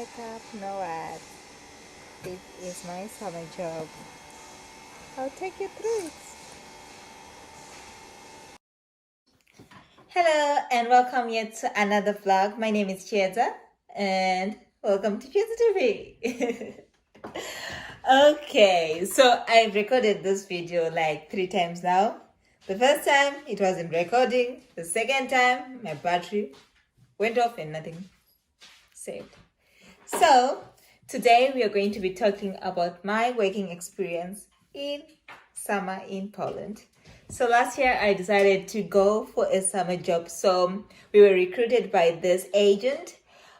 makeup, no ads. This is my summer job. I'll take you through it. Hello and welcome yet to another vlog. My name is Chieza and welcome to Chieza TV. Okay, so I've recorded this video like 3 times now. The first time it wasn't recording. The second time my battery went off and nothing saved. So today we are going to be talking about my working experience in summer in Poland. So last year I decided to go for a summer job. So we were recruited by this agent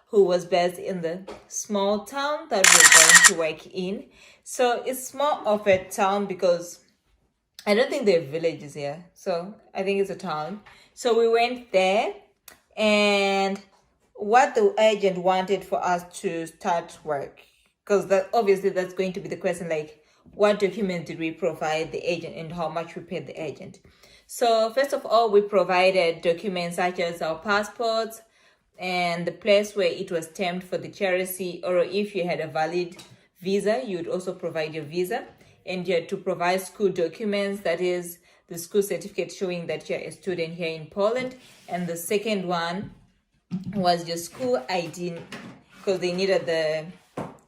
who was based in the small town that we were going to work in. So it's more of a town because I don't think there are villages here. So I think it's a town. So we went there, and what the agent wanted for us to start work, because that obviously that's going to be the question, like what documents did we provide the agent and how much we paid the agent. So first of all, we provided documents such as our passports and the place where it was stamped for the charity, or if you had a valid visa, you would also provide your visa, and you had to provide school documents, that is the school certificate showing that you're a student here in Poland. And the second one was your school ID, because they needed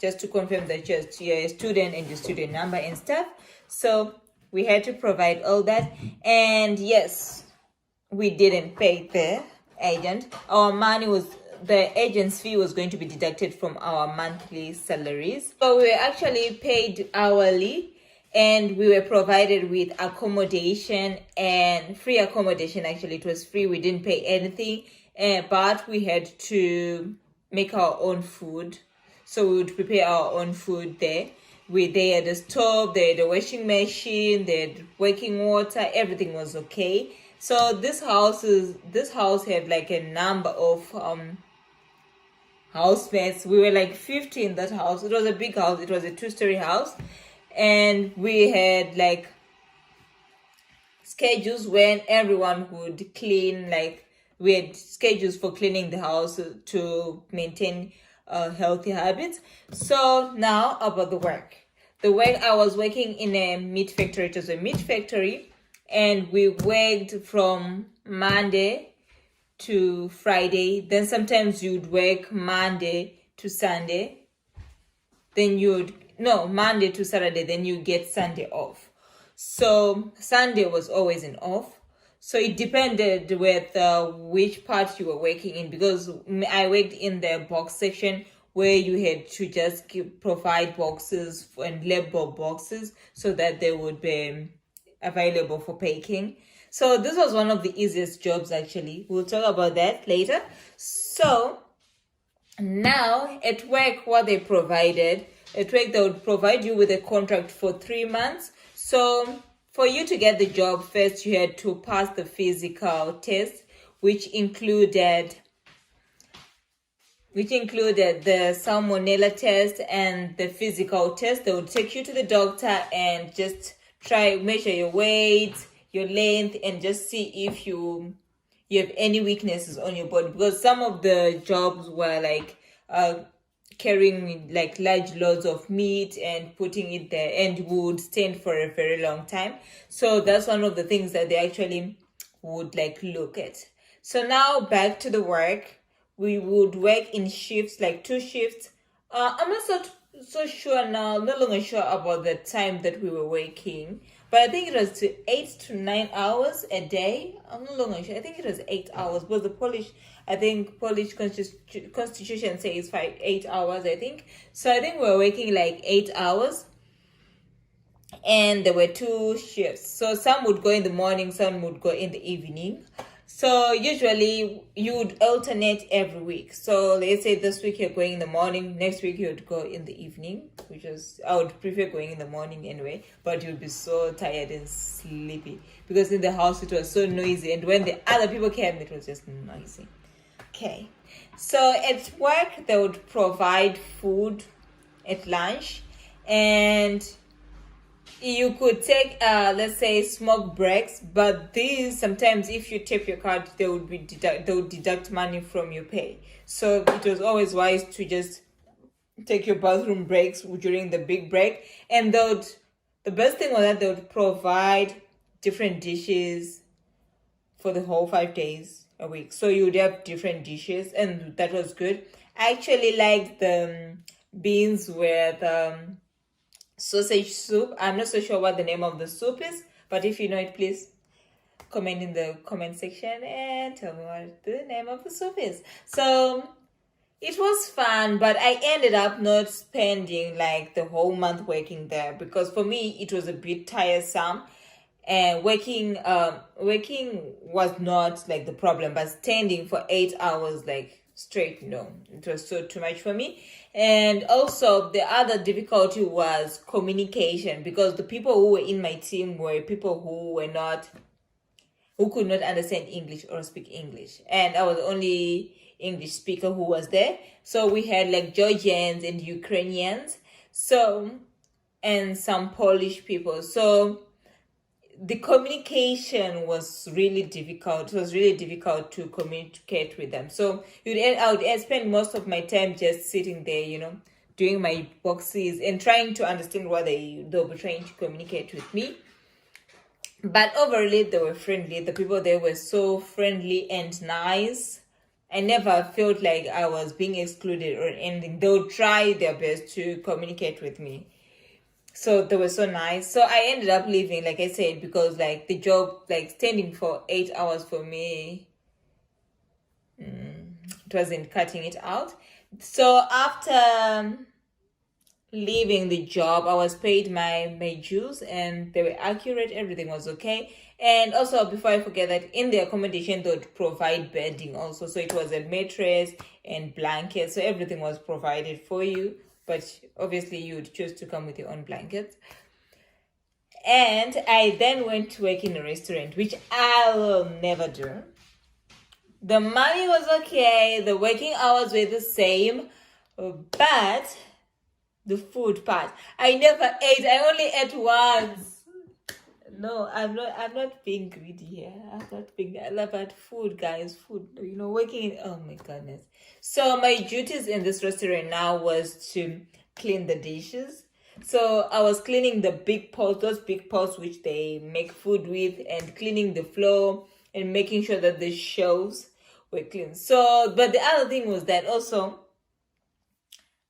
just to confirm that you're a student and your student number and stuff. So we had to provide all that. And yes, we didn't pay the agent. The agent's fee was going to be deducted from our monthly salaries. So we were actually paid hourly, and we were provided with accommodation, and free accommodation. Actually, it was free. We didn't pay anything, but we had to make our own food. So we would prepare our own food there. They had a stove, they had a washing machine, they had working water, everything was okay. So this house had like a number of housemates. We were like 50 in that house. It was a big house. It was a 2-story house, and we had like schedules when everyone would clean. Like we had schedules for cleaning the house to maintain healthy habits. So now about the work. I was working in a meat factory. It was a meat factory, and we worked from Monday to Friday. Then sometimes you'd work Monday to Sunday. Monday to Saturday. Then you get Sunday off. So Sunday was always an off. So it depended with which part you were working in, because I worked in the box section where you had to just provide boxes and label boxes so that they would be available for packing. So this was one of the easiest jobs actually. We'll talk about that later. So now at work, what they provided, they would provide you with a contract for 3 months. So for you to get the job, first you had to pass the physical test, which included the salmonella test and the physical test. They would take you to the doctor and just measure your weight, your length, and just see if you have any weaknesses on your body, because some of the jobs were like carrying like large loads of meat and putting it there, and would stand for a very long time. So that's one of the things that they actually would like look at. So now back to the work. We would work in shifts, like 2 shifts. I'm not so sure now, no longer sure about the time that we were working, but I think it was 8 to 9 hours a day. I'm no longer sure. I think it was 8 hours, but the Polish constitution says 8 hours, I think. So I think we were working like 8 hours, and there were 2 shifts. So some would go in the morning, some would go in the evening. So usually you would alternate every week. So let's say this week you're going in the morning, next week you would go in the evening, I would prefer going in the morning anyway, but you'd be so tired and sleepy because in the house it was so noisy, and when the other people came it was just noisy. Okay, so at work they would provide food at lunch, and you could take let's say smoke breaks, but these sometimes if you tap your card they would deduct money from your pay. So it was always wise to just take your bathroom breaks during the big break. And the best thing was that they would provide different dishes for the whole 5 days a week. So you would have different dishes, and that was good. I actually liked the beans with sausage soup. I'm not so sure what the name of the soup is, but if you know it, please comment in the comment section and tell me what the name of the soup is. So it was fun, but I ended up not spending like the whole month working there, because for me it was a bit tiresome. And working was not like the problem, but standing for 8 hours like straight, no, it was so too much for me. And also the other difficulty was communication, because the people who were in my team were people who could not understand English or speak English, and I was the only English speaker who was there. So we had like Georgians and Ukrainians, so, and some Polish people. So the communication was really difficult. It was really difficult to communicate with them. So I would spend most of my time just sitting there, doing my boxes and trying to understand what they were trying to communicate with me. But overall, they were friendly. The people there were so friendly and nice. I never felt like I was being excluded or anything. They would try their best to communicate with me. So they were so nice. So I ended up leaving, like I said, because like the job, like standing for 8 hours for me, it wasn't cutting it out. So after leaving the job, I was paid my dues, and they were accurate. Everything was okay. And also, before I forget, that in the accommodation they would provide bedding also. So it was a mattress and blanket. So everything was provided for you. But obviously you would choose to come with your own blankets. And I then went to work in a restaurant, which I will never do. The money was okay, the working hours were the same, but the food part, I never ate. I only ate once. No, I'm not being greedy here. I love that food, guys. Food, working in, oh my goodness. So my duties in this restaurant now was to clean the dishes. So I was cleaning the big pots, those big pots which they make food with, and cleaning the floor and making sure that the shelves were clean. So, but the other thing was that also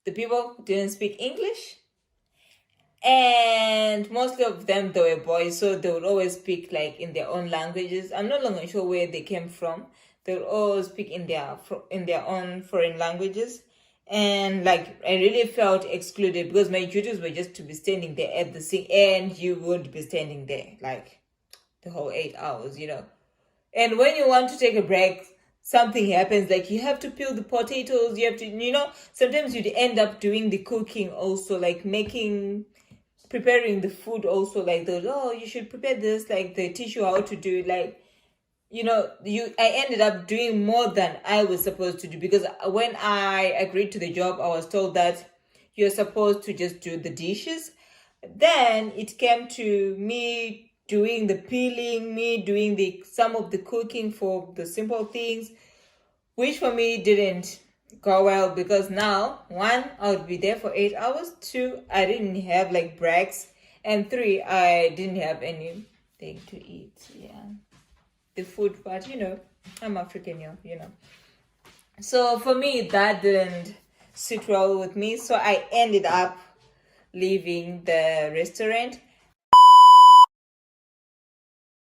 the people didn't speak English. And mostly of them, they were boys, so they would always speak like in their own languages. I'm no longer sure where they came from. They would always speak in their own foreign languages, and like I really felt excluded, because my duties were just to be standing there at the sink, and you would be standing there like the whole 8 hours, And when you want to take a break, something happens, like you have to peel the potatoes, you have to, sometimes you'd end up doing the cooking also, like preparing the food also, like you should prepare this, like they teach you how to do it, like I ended up doing more than I was supposed to do, because when I agreed to the job, I was told that you're supposed to just do the dishes. Then it came to me doing the peeling, me doing some of the cooking for the simple things, which for me didn't go well, because now, 1, I would be there for 8 hours, 2, I didn't have like breaks, and 3, I didn't have anything to eat. The food part, I'm African, So for me, that didn't sit well with me, so I ended up leaving the restaurant.